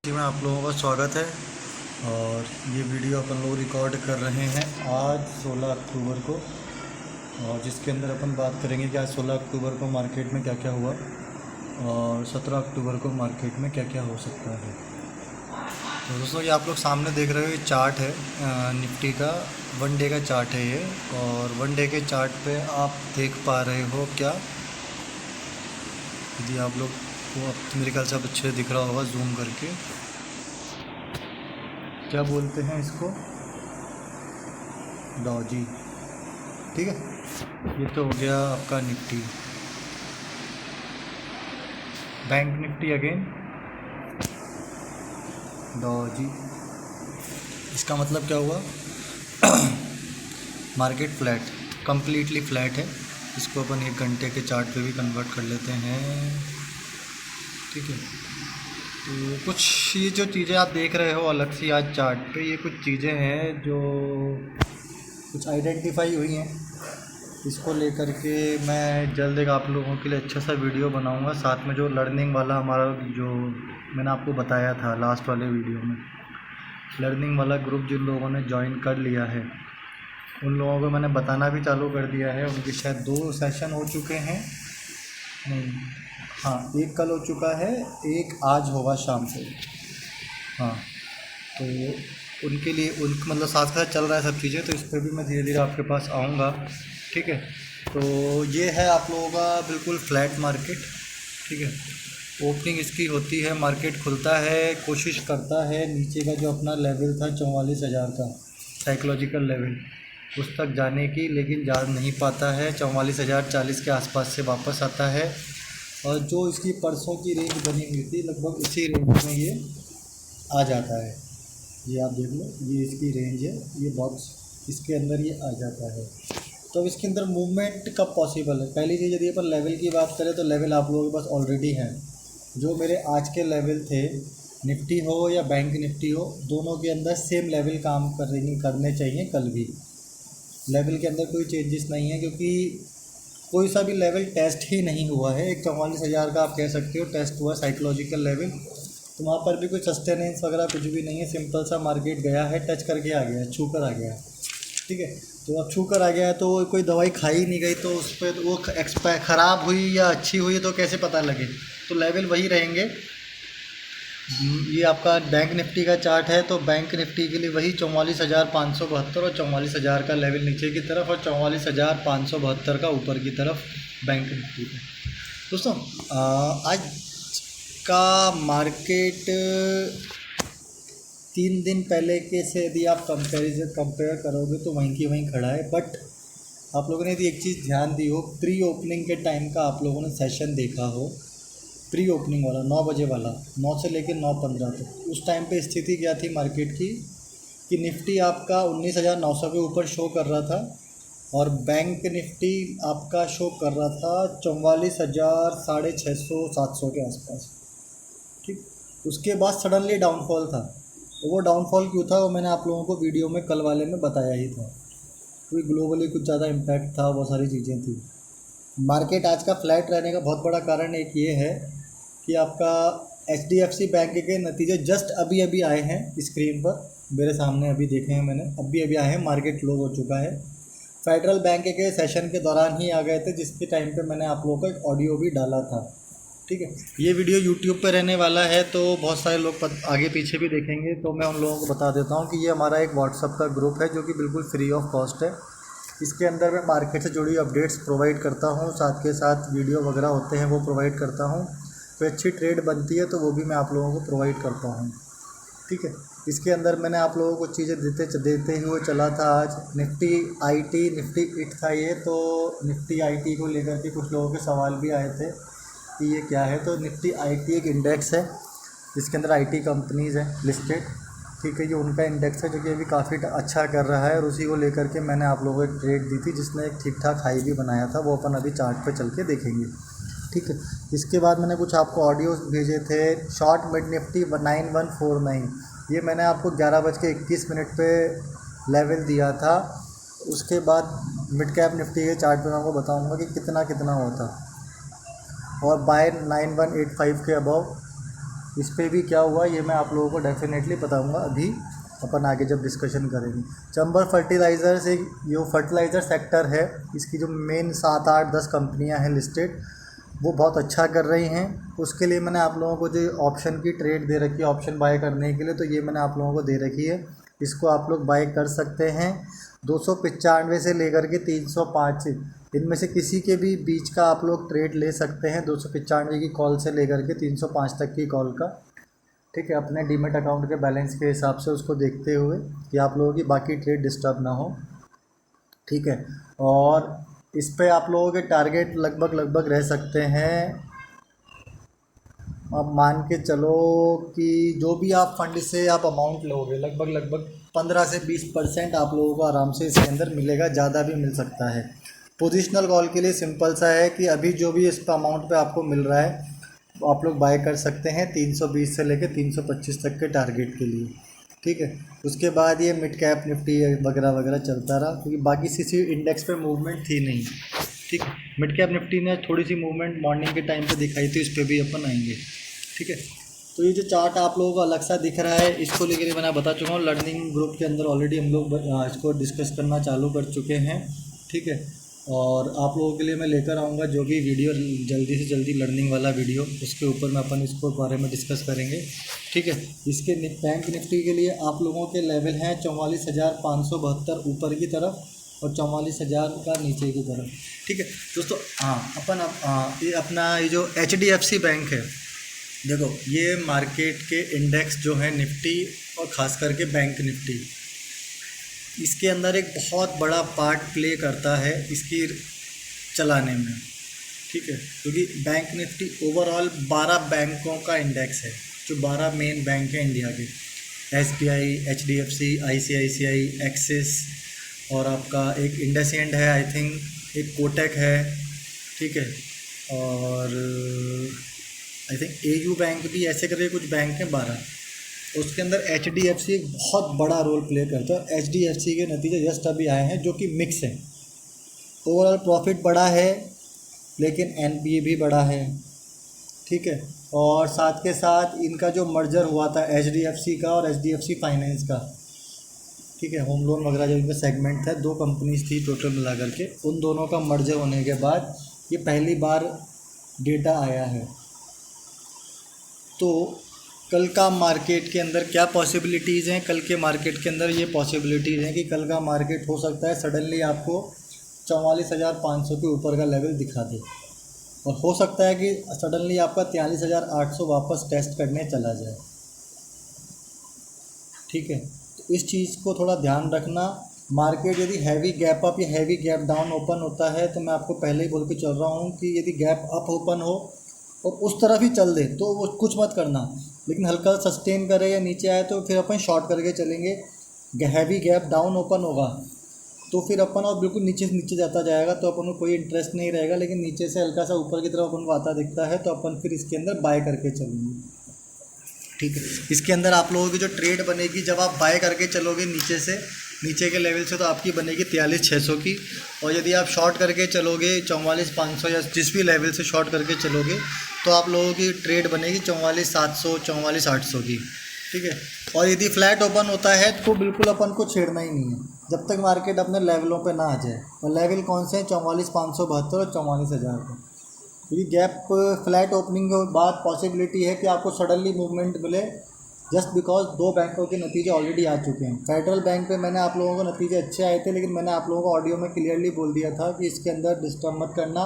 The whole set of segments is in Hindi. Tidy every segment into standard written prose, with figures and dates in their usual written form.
जी में आप लोगों का स्वागत है। और ये वीडियो अपन लोग रिकॉर्ड कर रहे हैं आज 16 अक्टूबर को, और जिसके अंदर अपन बात करेंगे कि आज 16 अक्टूबर को मार्केट में क्या क्या हुआ और 17 अक्टूबर को मार्केट में क्या क्या हो सकता है। तो दोस्तों, ये आप लोग सामने देख रहे हो, ये चार्ट है निफ्टी का, 1 डे का चार्ट है ये। और 1 डे के चार्ट पे आप देख पा रहे हो क्या, यदि आप लोग को अब मेरे ख्याल से अब अच्छे से दिख रहा होगा जूम करके, क्या बोलते हैं इसको, डॉजी। ठीक है, ये तो हो गया आपका Nifty. Bank Nifty again Doge. इसका मतलब क्या हुआ मार्केट फ्लैट, कम्प्लीटली फ्लैट है। इसको अपन 1 घंटे के चार्ट पे भी कन्वर्ट कर लेते हैं। ठीक है, तो कुछ ये जो चीज़ें आप देख रहे हो अलग सी आज चार्ट पे, ये कुछ चीज़ें हैं जो कुछ आइडेंटिफाई हुई हैं। इसको लेकर के मैं जल्द एक आप लोगों के लिए अच्छा सा वीडियो बनाऊंगा, साथ में जो लर्निंग वाला हमारा, जो मैंने आपको बताया था लास्ट वाले वीडियो में, लर्निंग वाला ग्रुप जिन लोगों ने ज्वाइन कर लिया है उन लोगों को मैंने बताना भी चालू कर दिया है। उनके शायद 2 सेशन हो चुके हैं, नहीं, हाँ, एक कल हो चुका है, एक आज होगा शाम को। हाँ, तो उनके लिए मतलब साथ साथ चल रहा है सब चीज़ें, तो इस पर भी मैं धीरे धीरे आपके पास आऊँगा। ठीक है, तो ये है आप लोगों का बिल्कुल फ्लैट मार्केट। ठीक है, ओपनिंग इसकी होती है, मार्केट खुलता है, कोशिश करता है नीचे का जो अपना लेवल था 44,000 का साइकोलॉजिकल लेवल, उस तक जाने की, लेकिन जा नहीं पाता है। 44,040 के आसपास से वापस आता है, और जो इसकी परसों की रेंज बनी हुई थी लगभग इसी रेंज में ये आ जाता है। ये आप देख लो, ये इसकी रेंज है, ये बॉक्स इसके अंदर ये आ जाता है। तो अब इसके अंदर मूवमेंट कब पॉसिबल है? पहली चीज़, यदि अपन लेवल की बात करें तो लेवल आप लोगों के पास ऑलरेडी है। जो मेरे आज के लेवल थे, निफ्टी हो या बैंक निफ्टी हो, दोनों के अंदर सेम लेवल काम करने चाहिए। कल भी लेवल के अंदर कोई चेंजेस नहीं है, क्योंकि कोई सा भी लेवल टेस्ट ही नहीं हुआ है। एक 44,000 का आप कह सकते हो टेस्ट हुआ साइकोलॉजिकल लेवल, तो वहाँ पर भी कोई सस्टेनेंस वगैरह कुछ भी नहीं है। सिंपल सा मार्केट गया है, टच करके आ गया है, छू कर आ गया है। ठीक है, तो अब छू कर आ गया है तो कोई दवाई खाई नहीं गई, तो उस पर वो एक्सपायर ख़राब हुई या अच्छी हुई तो कैसे पता लगे? तो लेवल वही रहेंगे। ये आपका बैंक निफ्टी का चार्ट है, तो बैंक निफ्टी के लिए वही 44,572 और 44,000 का लेवल नीचे की तरफ, और 44,572 का ऊपर की तरफ बैंक निफ्टी का। दोस्तों, आज का मार्केट 3 दिन पहले के से यदि आप कंपेयर करोगे तो वहीं की वहीं खड़ा है। बट आप लोगों ने यदि एक चीज़ ध्यान दी हो, प्री ओपनिंग के टाइम का आप लोगों ने सेशन देखा हो, प्री ओपनिंग वाला 9 बजे वाला, 9 से लेकर 9:15 तक, उस टाइम पे स्थिति क्या थी मार्केट की, कि निफ्टी आपका 19,900 के ऊपर शो कर रहा था, और बैंक निफ्टी आपका शो कर रहा था 44,000 650 700 के आसपास। ठीक, उसके बाद सडनली डाउनफॉल था। तो वो डाउनफॉल क्यों था वो मैंने आप लोगों को वीडियो में कल वाले में बताया ही था, क्योंकि ग्लोबली कुछ ज़्यादा इम्पैक्ट था, बहुत सारी चीज़ें थी। मार्केट आज का फ्लैट रहने का बहुत बड़ा कारण एक ये है कि आपका HDFC बैंक के नतीजे जस्ट अभी अभी आए हैं, स्क्रीन पर मेरे सामने अभी देखे हैं मैंने, अभी अभी आए हैं, मार्केट क्लोज हो चुका है। फेडरल बैंक के सेशन के दौरान ही आ गए थे, जिसके टाइम पे मैंने आप लोगों को एक ऑडियो भी डाला था। ठीक है, ये वीडियो यूट्यूब पे रहने वाला है, तो बहुत सारे लोग आगे पीछे भी देखेंगे, तो मैं उन लोगों को बता देता हूँ कि ये हमारा एक व्हाट्सअप का ग्रुप है जो कि बिल्कुल फ्री ऑफ कॉस्ट है। इसके अंदर मैं मार्केट से जुड़ी अपडेट्स प्रोवाइड करता हूँ, साथ के साथ वीडियो वगैरह होते हैं वो प्रोवाइड करता हूँ। कोई अच्छी ट्रेड बनती है तो वो भी मैं आप लोगों को प्रोवाइड करता हूँ। ठीक है, इसके अंदर मैंने आप लोगों को चीज़ें देते हुए चला था। आज निफ्टी IT निफ्टी इट था ये, तो निफ्टी IT को लेकर के कुछ लोगों के सवाल भी आए थे कि ये क्या है। तो निफ्टी IT एक इंडेक्स है जिसके अंदर IT कंपनीज़ हैं लिस्टेड। ठीक है, ये उनका इंडेक्स है जो कि अभी काफ़ी अच्छा कर रहा है, और उसी को लेकर के मैंने आप लोगों को एक ट्रेड दी थी जिसने एक ठीक ठाक हाई भी बनाया था, वो अपन अभी चार्ट पे चल के देखेंगे। ठीक है, इसके बाद मैंने कुछ आपको ऑडियो भेजे थे। शॉर्ट मिड निफ्टी 9149, ये मैंने आपको 11:21 पे लेवल दिया था। उसके बाद मिड कैप निफ्टी के चार्ट पे मैं आपको बताऊंगा कि कितना कितना होता, और बाय 9185 के अबव इस पे भी क्या हुआ ये मैं आप लोगों को डेफिनेटली बताऊंगा, अभी अपन आगे जब डिस्कशन करेंगे। चंबल फर्टिलाइज़र्स एक जो फर्टिलाइज़र सेक्टर है, इसकी जो मेन 7 8 10 कंपनियां हैं लिस्टेड, वो बहुत अच्छा कर रही हैं। उसके लिए मैंने आप लोगों को जो ऑप्शन की ट्रेड दे रखी है, ऑप्शन बाय करने के लिए, तो ये मैंने आप लोगों को दे रखी है, इसको आप लोग बाय कर सकते हैं। 295 से लेकर के 305, इनमें से किसी के भी बीच का आप लोग ट्रेड ले सकते हैं, 295 की कॉल से लेकर के 305 तक की कॉल का। ठीक है, अपने डीमेट अकाउंट के बैलेंस के हिसाब से उसको देखते हुए कि आप लोगों की बाकी ट्रेड डिस्टर्ब ना हो। ठीक है, और इस पे आप लोगों के टारगेट लगभग रह सकते हैं, अब मान के चलो कि जो भी आप फंड से आप अमाउंट लोगे लगभग 15 से 20% आप लोगों को आराम से इसके अंदर मिलेगा, ज़्यादा भी मिल सकता है। पोजिशनल कॉल के लिए सिंपल सा है कि अभी जो भी इस अमाउंट पे आपको मिल रहा है तो आप लोग बाय कर सकते हैं 320 से लेकर 325 तक के टारगेट के लिए। ठीक है, उसके बाद ये मिड कैप निफ्टी वगैरह चलता रहा, क्योंकि बाकी किसी इंडेक्स पे मूवमेंट थी नहीं। ठीक, मिड कैप निफ्टी ने थोड़ी सी मूवमेंट मॉर्निंग के टाइम पे दिखाई थी, इस पर भी अपन आएंगे। ठीक है, तो ये जो चार्ट आप लोगों को अलग सा दिख रहा है, इसको लेकर मैं बता चुका हूँ, लर्निंग ग्रुप के अंदर ऑलरेडी हम लोग इसको डिस्कस करना चालू कर चुके हैं। ठीक है, और आप लोगों के लिए मैं लेकर आऊँगा जो भी वीडियो जल्दी से जल्दी लर्निंग वाला वीडियो, उसके ऊपर में अपन इसको बारे में डिस्कस करेंगे। ठीक है, इसके बैंक निफ्टी के लिए आप लोगों के लेवल हैं 44,572 ऊपर की तरफ और 44,000 का नीचे की तरफ। ठीक है दोस्तों, हाँ ये अपना ये जो HDFC बैंक है, देखो ये मार्केट के इंडेक्स जो है निफ्टी और ख़ास करके बैंक निफ्टी, इसके अंदर एक बहुत बड़ा पार्ट प्ले करता है इसकी चलाने में। ठीक है, क्योंकि बैंक निफ्टी ओवरऑल 12 बैंकों का इंडेक्स है, जो 12 मेन बैंक हैं इंडिया के, SBI, HDFC, ICICI, एक्सिस, और आपका एक इंडसइंड है, आई थिंक एक कोटक है। ठीक है, और आई थिंक AU बैंक भी, ऐसे करके कुछ बैंक हैं 12। उसके अंदर HDFC एक बहुत बड़ा रोल प्ले करता है। HDFC के नतीजे जस्ट अभी आए हैं जो कि मिक्स हैं, ओवरऑल प्रॉफिट बड़ा है लेकिन NPA भी बड़ा है। ठीक है, और साथ के साथ इनका जो मर्जर हुआ था HDFC का और HDFC फाइनेंस का, ठीक है, होम लोन वगैरह जो इनका सेगमेंट था, 2 कंपनीज थी टोटल मिला करके, उन दोनों का मर्जर होने के बाद ये पहली बार डेटा आया है। तो कल का मार्केट के अंदर क्या पॉसिबिलिटीज़ हैं, कल के मार्केट के अंदर ये पॉसिबिलिटीज़ हैं कि कल का मार्केट हो सकता है सडनली आपको 44,500 के ऊपर का लेवल दिखा दे, और हो सकता है कि सडनली आपका 43,800 वापस टेस्ट करने चला जाए। ठीक है, तो इस चीज़ को थोड़ा ध्यान रखना। मार्केट यदि हैवी गैप अप या हैवी गैप डाउन ओपन होता है, तो मैं आपको पहले ही बोल के चल रहा हूँ कि यदि गैप अप ओपन हो और उस तरफ ही चल दे तो वो कुछ मत करना, लेकिन हल्का सस्टेन करे या नीचे आए तो फिर अपन शॉर्ट करके चलेंगे। हैवी गैप डाउन ओपन होगा तो फिर अपन और बिल्कुल नीचे जाता जाएगा तो अपन को कोई इंटरेस्ट नहीं रहेगा, लेकिन नीचे से हल्का सा ऊपर की तरफ अपन को आता दिखता है तो अपन फिर इसके अंदर बाय करके चलेंगे। ठीक है, इसके अंदर आप लोगों की जो ट्रेड बनेगी, जब आप बाय करके चलोगे नीचे के लेवल से, तो आपकी बनेगी 43,600 की, और यदि आप शॉर्ट करके चलोगे 44,500 या जिस भी लेवल से शॉर्ट करके चलोगे तो आप लोगों की ट्रेड बनेगी 44,700 44,800 की। ठीक है, और यदि फ्लैट ओपन होता है तो बिल्कुल अपन को छेड़ना ही नहीं है जब तक मार्केट अपने लेवलों पे ना आ जाए। और लेवल कौन से हैं? 44,572 और 44,000 का। क्योंकि गैप फ्लैट ओपनिंग के बाद पॉसिबिलिटी है कि आपको सडनली मूवमेंट मिले, जस्ट बिकॉज 2 बैंकों के नतीजे ऑलरेडी आ चुके हैं। फेडरल बैंक पे मैंने आप लोगों को नतीजे अच्छे आए थे, लेकिन मैंने आप लोगों को ऑडियो में क्लियरली बोल दिया था कि इसके अंदर डिस्टर्ब मत करना,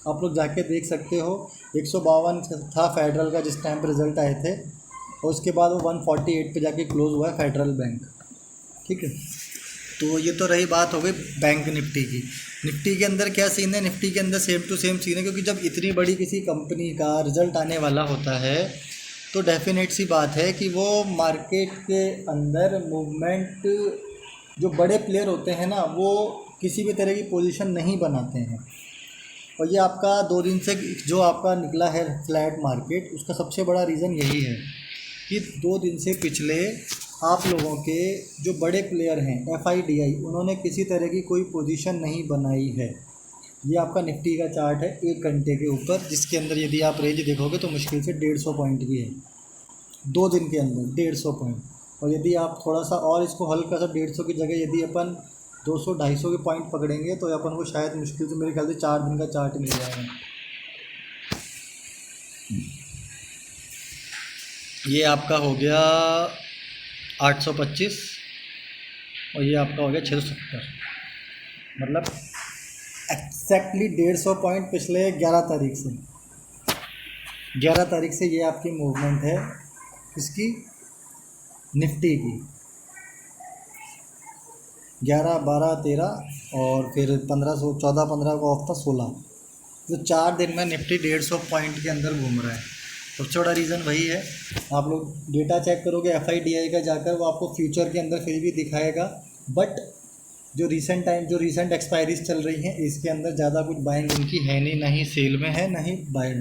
आप लोग जाके देख सकते हो। 152 था फेडरल का जिस टाइम पर रिजल्ट आए थे, और उसके बाद वो 148 पे जाके क्लोज हुआ है फेडरल बैंक। ठीक है, तो ये तो रही बात हो गई बैंक निफ्टी की। निफ्टी के अंदर क्या सीन है? निफ्टी के अंदर सेम टू सेम सीन है, क्योंकि जब इतनी बड़ी किसी कंपनी का रिजल्ट आने वाला होता है तो डेफिनेट सी बात है कि वो मार्केट के अंदर मूवमेंट, जो बड़े प्लेयर होते हैं ना, वो किसी भी तरह की पोजीशन नहीं बनाते हैं। और ये आपका 2 दिन से जो आपका निकला है फ्लैट मार्केट, उसका सबसे बड़ा रीज़न यही है कि 2 दिन से पिछले आप लोगों के जो बड़े प्लेयर हैं FIDI, उन्होंने किसी तरह की कोई पोजीशन नहीं बनाई है। ये आपका निफ्टी का चार्ट है 1 घंटे के ऊपर, जिसके अंदर यदि आप रेंज देखोगे तो मुश्किल से 150 पॉइंट की है। 2 दिन के अंदर 150 पॉइंट। और यदि आप थोड़ा सा और इसको हल्का सा 150 की जगह यदि अपन 200-250 के पॉइंट पकड़ेंगे तो अपन को शायद मुश्किल से मेरे ख्याल से 4 दिन का चार्ट मिल जाएगा। ये आपका हो गया 825 और ये आपका हो गया 670, मतलब एक्जैक्टली 150 पॉइंट पिछले 11 तारीख से। 11 तारीख से ये आपकी मूवमेंट है इसकी निफ्टी की, 11, 12, 13 और फिर 15, 14, 15 को ऑफ था 16। तो 4 दिन में निफ्टी 150 पॉइंट के अंदर घूम रहा है। सबसे बड़ा रीज़न वही है, आप लोग डेटा चेक करोगे FIDI का जाकर, वो आपको फ्यूचर के अंदर फिर भी दिखाएगा, बट जो रीसेंट एक्सपायरीज चल रही हैं इसके अंदर ज़्यादा कुछ बाइंग उनकी है नहीं, ना ही सेल में है, ना ही बाय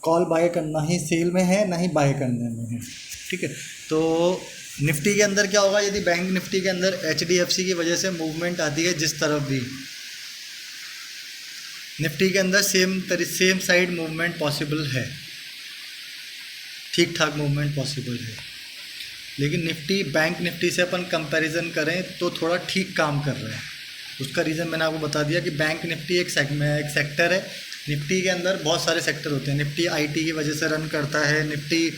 कॉल बाय करना ही सेल में है, ना ही बाय करने में है। ठीक है, तो निफ्टी के अंदर क्या होगा, यदि बैंक निफ्टी के अंदर HDFC की वजह से मूवमेंट आती है जिस तरफ भी, निफ्टी के अंदर सेम साइड मूवमेंट पॉसिबल है, ठीक ठाक मूवमेंट पॉसिबल है। लेकिन निफ्टी बैंक निफ्टी से अपन कंपैरिजन करें तो थोड़ा ठीक काम कर रहा है। उसका रीज़न मैंने आपको बता दिया कि बैंक निफ्टी एक सेक्टर है, निफ्टी के अंदर बहुत सारे सेक्टर होते हैं। निफ्टी IT की वजह से रन करता है, निफ्टी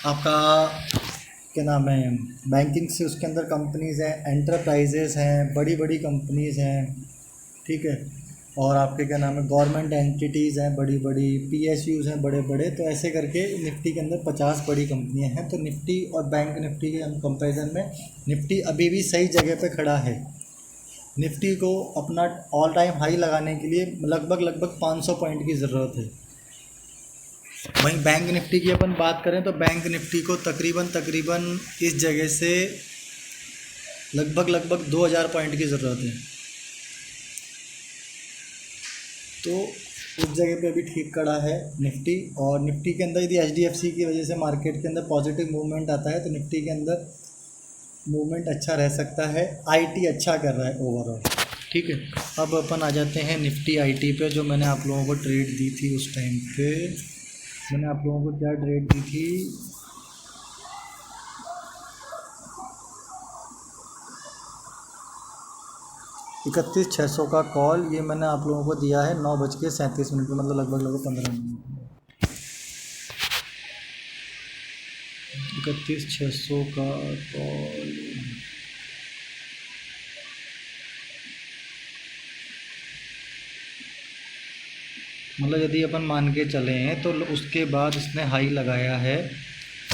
आपका क्या नाम है बैंकिंग से, उसके अंदर कंपनीज़ हैं, एंटरप्राइजेज़ हैं, बड़ी बड़ी कंपनीज़ हैं, ठीक है, और आपके क्या नाम है गवर्नमेंट एंटिटीज़ हैं बड़ी बड़ी, PSUs हैं बड़े बड़े। तो ऐसे करके निफ्टी के अंदर 50 बड़ी कंपनियां हैं। तो निफ्टी और बैंक निफ्टी के कंपैरिजन में निफ्टी अभी भी सही जगह पे खड़ा है। निफ्टी को अपना ऑल टाइम हाई लगाने के लिए लगभग 500 पॉइंट की ज़रूरत है। वहीं बैंक निफ्टी की अपन बात करें तो बैंक निफ्टी को तकरीबन इस जगह से लगभग 2000 पॉइंट की ज़रूरत है। तो उस जगह पे अभी ठीक खड़ा है निफ्टी। और निफ्टी के अंदर यदि HDFC की वजह से मार्केट के अंदर पॉजिटिव मूवमेंट आता है तो निफ्टी के अंदर मूवमेंट अच्छा रह सकता है। IT अच्छा कर रहा है ओवरऑल। ठीक है, अब अपन आ जाते हैं निफ्टी IT पे, जो मैंने आप लोगों को ट्रेड दी थी। उस टाइम पे मैंने आप लोगों को क्या ट्रेड दी थी, 31,600 का कॉल। ये मैंने आप लोगों को दिया है 9:37 पे, मतलब लगभग 15 मिनट। 31,600 का कॉल, मतलब यदि अपन मान के चले हैं तो उसके बाद इसने हाई लगाया है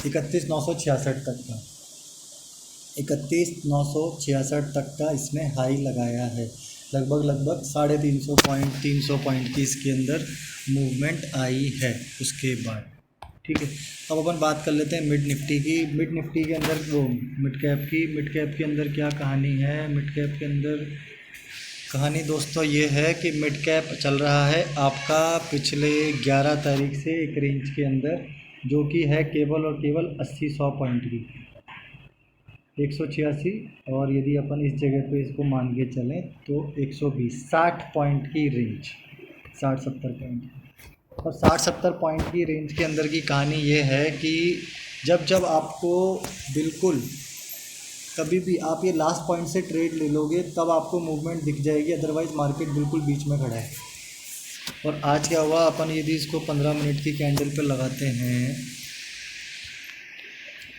31,966 तक का। 31,966 तक का इसने हाई लगाया है। लगभग 350 पॉइंट 300 पॉइंट की इसके अंदर मूवमेंट आई है उसके बाद। ठीक है, अब अपन बात कर लेते हैं मिड निफ्टी की। मिड निफ्टी के अंदर वो मिड कैप के अंदर क्या कहानी है। मिड कैप के अंदर कहानी दोस्तों ये है कि मिड कैप चल रहा है आपका पिछले 11 तारीख से एक रेंज के अंदर, जो कि है केवल और केवल 80-100 पॉइंट की, 186। और यदि अपन इस जगह पे इसको मान के चलें तो 120, 60 पॉइंट की रेंज, 60-70 पॉइंट। और 60-70 पॉइंट की रेंज के अंदर की कहानी ये है कि जब आपको बिल्कुल कभी भी आप ये लास्ट पॉइंट से ट्रेड ले लोगे तब आपको मूवमेंट दिख जाएगी, अदरवाइज़ मार्केट बिल्कुल बीच में खड़ा है। और आज क्या हुआ, अपन यदि इसको 15 मिनट की कैंडल पे लगाते हैं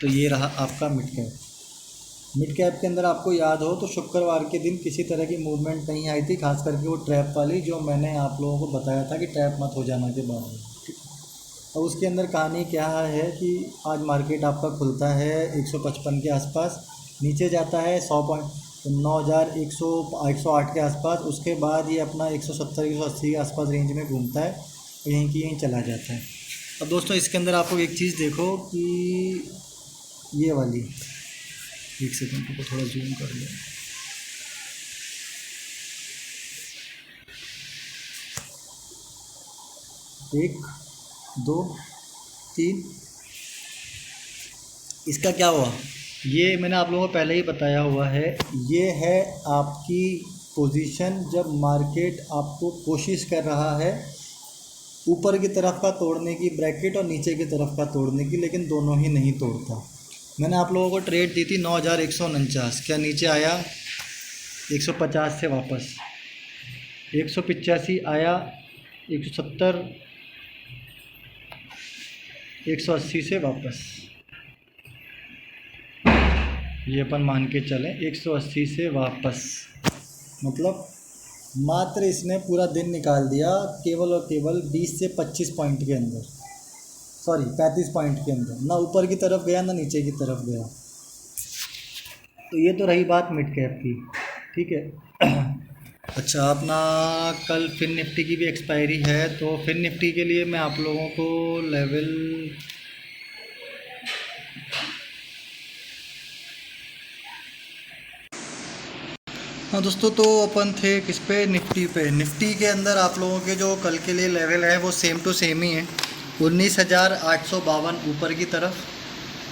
तो ये रहा आपका मिड कैप। मिड कैप के अंदर आपको याद हो तो शुक्रवार के दिन किसी तरह की मूवमेंट नहीं आई थी, खास करके वो ट्रैप वाली जो मैंने आप लोगों को बताया था कि ट्रैप मत हो जाना के बाद। अब उसके अंदर कहानी क्या है कि आज मार्केट आपका खुलता है 155 के आसपास, नीचे जाता है 100 पॉइंट 9,108 के आसपास। उसके बाद ये अपना 170-180 के आसपास रेंज में घूमता है और यहीं की यहीं चला जाता है। अब दोस्तों इसके अंदर आपको एक चीज़ देखो कि ये वाली, एक सेकंड को थोड़ा जूम कर लें, एक दो तीन, इसका क्या हुआ, ये मैंने आप लोगों को पहले ही बताया हुआ है। ये है आपकी पोजीशन जब मार्केट आपको कोशिश कर रहा है ऊपर की तरफ का तोड़ने की ब्रैकेट और नीचे की तरफ का तोड़ने की, लेकिन दोनों ही नहीं तोड़ता। मैंने आप लोगों को ट्रेड दी थी 9149, क्या नीचे आया 150 से वापस, 185 आया, 170, 180 से वापस। ये अपन मान के चलें 180 से वापस, मतलब मात्र इसने पूरा दिन निकाल दिया केवल और केवल 20 से 25 पॉइंट के अंदर, सॉरी 35 पॉइंट के अंदर। ना ऊपर की तरफ गया ना नीचे की तरफ गया। तो ये तो रही बात मिड कैप की, ठीक है। अच्छा, अपना कल फिन निफ्टी की भी एक्सपायरी है, तो फिन निफ्टी के लिए मैं आप लोगों को लेवल हाँ दोस्तों, तो अपन थे किस पे, निफ्टी पे। निफ्टी के अंदर आप लोगों के जो कल के लिए लेवल है वो सेम टू सेम ही है, 19,852 ऊपर की तरफ,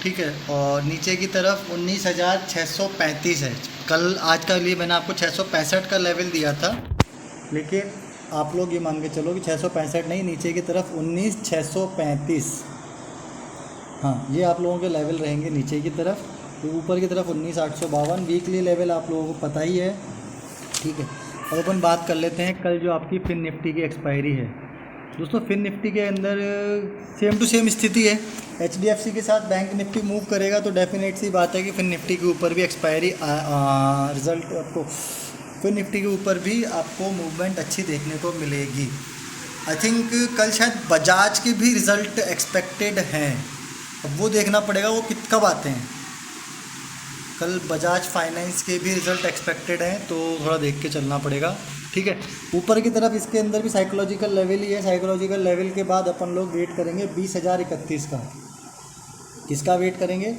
ठीक है, और नीचे की तरफ 19,635 है। कल आज का लिए मैंने आपको 665 का लेवल दिया था, लेकिन आप लोग ये मान के चलो कि 665 नहीं, नीचे की तरफ 19,635, हाँ ये आप लोगों के लेवल रहेंगे नीचे की तरफ। तो ऊपर की तरफ 19,852 वीकली लेवल आप लोगों को पता ही है, ठीक है। अब अपन बात कर लेते हैं कल जो आपकी फिन निफ्टी की एक्सपायरी है। दोस्तों फिन निफ्टी के अंदर सेम टू सेम स्थिति है, HDFC के साथ बैंक निफ्टी मूव करेगा तो डेफिनेट सी बात है कि फिन निफ्टी के ऊपर भी एक्सपायरी रिजल्ट आपको, फिन निफ्टी के ऊपर भी आपको मूवमेंट अच्छी देखने को मिलेगी। आई थिंक कल शायद बजाज के भी रिज़ल्ट एक्सपेक्टेड हैं, अब वो देखना पड़ेगा वो कब आते हैं। कल बजाज फाइनेंस के भी रिज़ल्ट एक्सपेक्टेड हैं, तो थोड़ा देख के चलना पड़ेगा, ठीक है। ऊपर की तरफ इसके अंदर भी साइकोलॉजिकल लेवल ही है, साइकोलॉजिकल लेवल के बाद अपन लोग वेट करेंगे 20,031 का। किसका वेट करेंगे,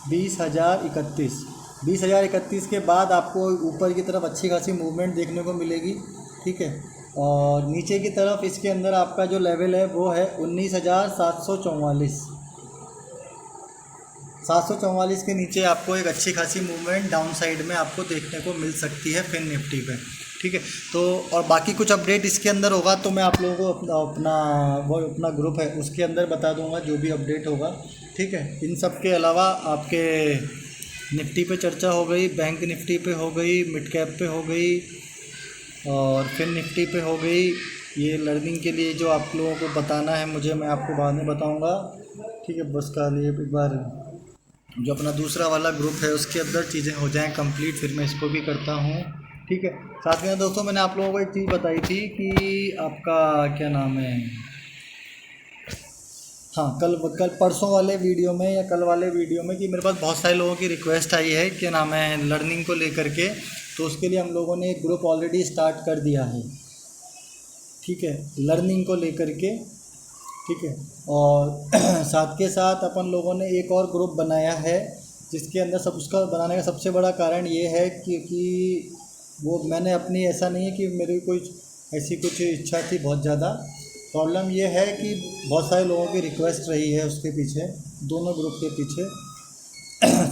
20,031। 20,031 के बाद आपको ऊपर की तरफ अच्छी खासी मूवमेंट देखने को मिलेगी, ठीक है। और नीचे की तरफ इसके अंदर आपका जो लेवल है वो है 19,744। 744 के नीचे आपको एक अच्छी खासी मूवमेंट डाउन साइड में आपको देखने को मिल सकती है फिन निफ्टी पे, ठीक है। तो और बाकी कुछ अपडेट इसके अंदर होगा तो मैं आप लोगों को अपना ग्रुप है उसके अंदर बता दूंगा जो भी अपडेट होगा, ठीक है। इन सब के अलावा आपके निफ्टी पे चर्चा हो गई, बैंक निफ्टी पे हो गई, मिड कैप पे हो गई और फिन निफ्टी पे हो गई। ये लर्निंग के लिए जो आप लोगों को बताना है मुझे, मैं आपको बाद में बताऊँगा, ठीक है। बस का लिए एक बार जो अपना दूसरा वाला ग्रुप है उसके अंदर चीज़ें हो जाएं कंप्लीट, फिर मैं इसको भी करता हूँ, ठीक है। साथ में दोस्तों मैंने आप लोगों को एक चीज़ बताई थी कि आपका क्या नाम है, हाँ कल परसों वाले वीडियो में या कल वाले वीडियो में कि मेरे पास बहुत सारे लोगों की रिक्वेस्ट आई है क्या नाम है लर्निंग को लेकर के, तो उसके लिए हम लोगों ने एक ग्रुप ऑलरेडी स्टार्ट कर दिया है, ठीक है, लर्निंग को लेकर के, ठीक है। और साथ के साथ अपन लोगों ने एक और ग्रुप बनाया है जिसके अंदर सब, उसका बनाने का सबसे बड़ा कारण ये है क्योंकि वो मैंने अपनी, ऐसा नहीं है कि मेरी कोई ऐसी कुछ इच्छा थी बहुत ज़्यादा, प्रॉब्लम ये है कि बहुत सारे लोगों की रिक्वेस्ट रही है उसके पीछे, दोनों ग्रुप के पीछे।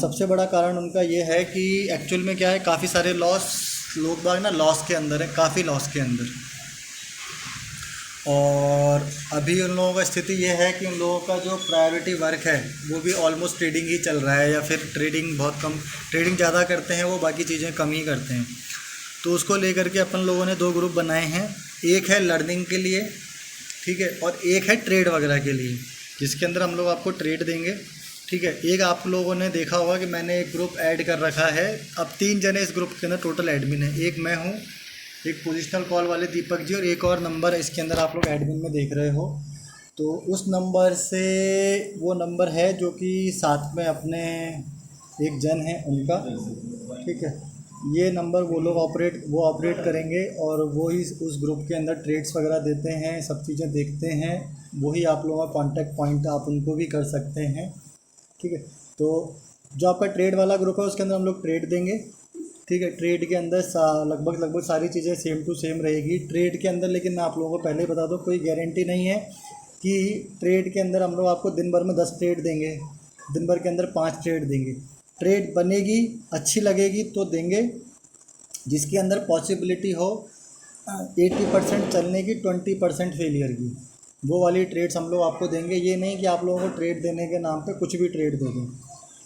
सबसे बड़ा कारण उनका ये है कि एक्चुअल में क्या है, काफ़ी सारे लोग बाग ना लॉस के अंदर है, काफ़ी लॉस के अंदर, और अभी उन लोगों का स्थिति ये है कि उन लोगों का जो प्रायोरिटी वर्क है वो भी ऑलमोस्ट ट्रेडिंग ही चल रहा है, या फिर ट्रेडिंग बहुत कम, ट्रेडिंग ज़्यादा करते हैं वो, बाकी चीज़ें कम ही करते हैं। तो उसको लेकर के अपन लोगों ने दो ग्रुप बनाए हैं, एक है लर्निंग के लिए, ठीक है, और एक है ट्रेड वगैरह के लिए, जिसके अंदर हम लोग आपको ट्रेड देंगे, ठीक है। एक आप लोगों ने देखा होगा कि मैंने एक ग्रुप ऐड कर रखा है, अब 3 जने इस ग्रुप के अंदर टोटल एडमिन है, एक मैं हूँ, एक पोजिशनल कॉल वाले दीपक जी, और एक और नंबर इसके अंदर आप लोग एडमिन में देख रहे हो। तो उस नंबर से, वो नंबर है जो कि साथ में अपने एक जन है उनका, ठीक है, ये नंबर वो लोग ऑपरेट करेंगे और वो ही उस ग्रुप के अंदर ट्रेड्स वगैरह देते हैं, सब चीज़ें देखते हैं, वही आप लोगों का कॉन्टैक्ट पॉइंट, आप उनको भी कर सकते हैं, ठीक है। तो जो आपका ट्रेड वाला ग्रुप है उसके अंदर हम लोग ट्रेड देंगे, ठीक है। ट्रेड के अंदर लगभग सारी चीज़ें सेम टू सेम रहेगी ट्रेड के अंदर, लेकिन मैं आप लोगों को पहले ही बता दूँ कोई गारंटी नहीं है कि ट्रेड के अंदर हम लोग आपको दिन भर में 10 ट्रेड देंगे, दिन भर के अंदर 5 ट्रेड देंगे। ट्रेड बनेगी, अच्छी लगेगी तो देंगे, जिसके अंदर पॉसिबिलिटी हो 80% चलने की, 20% फेलियर की, वो वाली ट्रेड्स हम लोग आपको देंगे। ये नहीं कि आप लोगों को ट्रेड देने के नाम पे कुछ भी ट्रेड दे दें,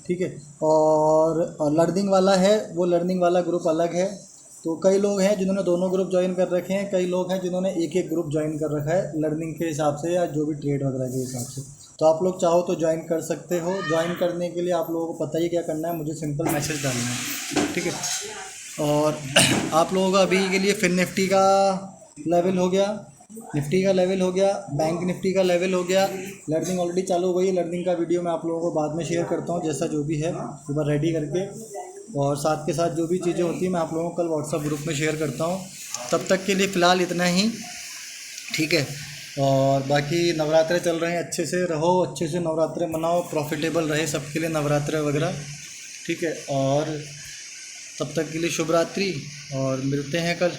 ठीक है। और लर्निंग वाला है, वो लर्निंग वाला ग्रुप अलग है। तो कई लोग हैं जिन्होंने दोनों ग्रुप ज्वाइन कर रखे हैं, कई लोग हैं जिन्होंने एक एक ग्रुप ज्वाइन कर रखा है लर्निंग के हिसाब से या जो भी ट्रेड वगैरह के हिसाब से। तो आप लोग चाहो तो ज्वाइन कर सकते हो। ज्वाइन करने के लिए आप लोगों को पता ही क्या करना है, मुझे सिंपल मैसेज डालना है, ठीक है। और आप लोगों का अभी के लिए फिर निफ्टी का लेवल हो गया, निफ्टी का लेवल हो गया, बैंक निफ्टी का लेवल हो गया। लर्निंग ऑलरेडी चालू हो गई। लर्निंग का वीडियो मैं आप लोगों को बाद में शेयर करता हूँ, जैसा जो भी है एक बार रेडी करके। और साथ के साथ जो भी चीज़ें होती हैं मैं आप लोगों को कल व्हाट्सअप ग्रुप में शेयर करता हूँ। तब तक के लिए फ़िलहाल इतना ही, ठीक है। और बाकी नवरात्रे चल रहे हैं, अच्छे से रहो, अच्छे से नवरात्रे मनाओ, प्रॉफिटेबल रहे सबके लिए नवरात्रे वगैरह, ठीक है। और तब तक के लिए शुभ रात्रि और मिलते हैं कल।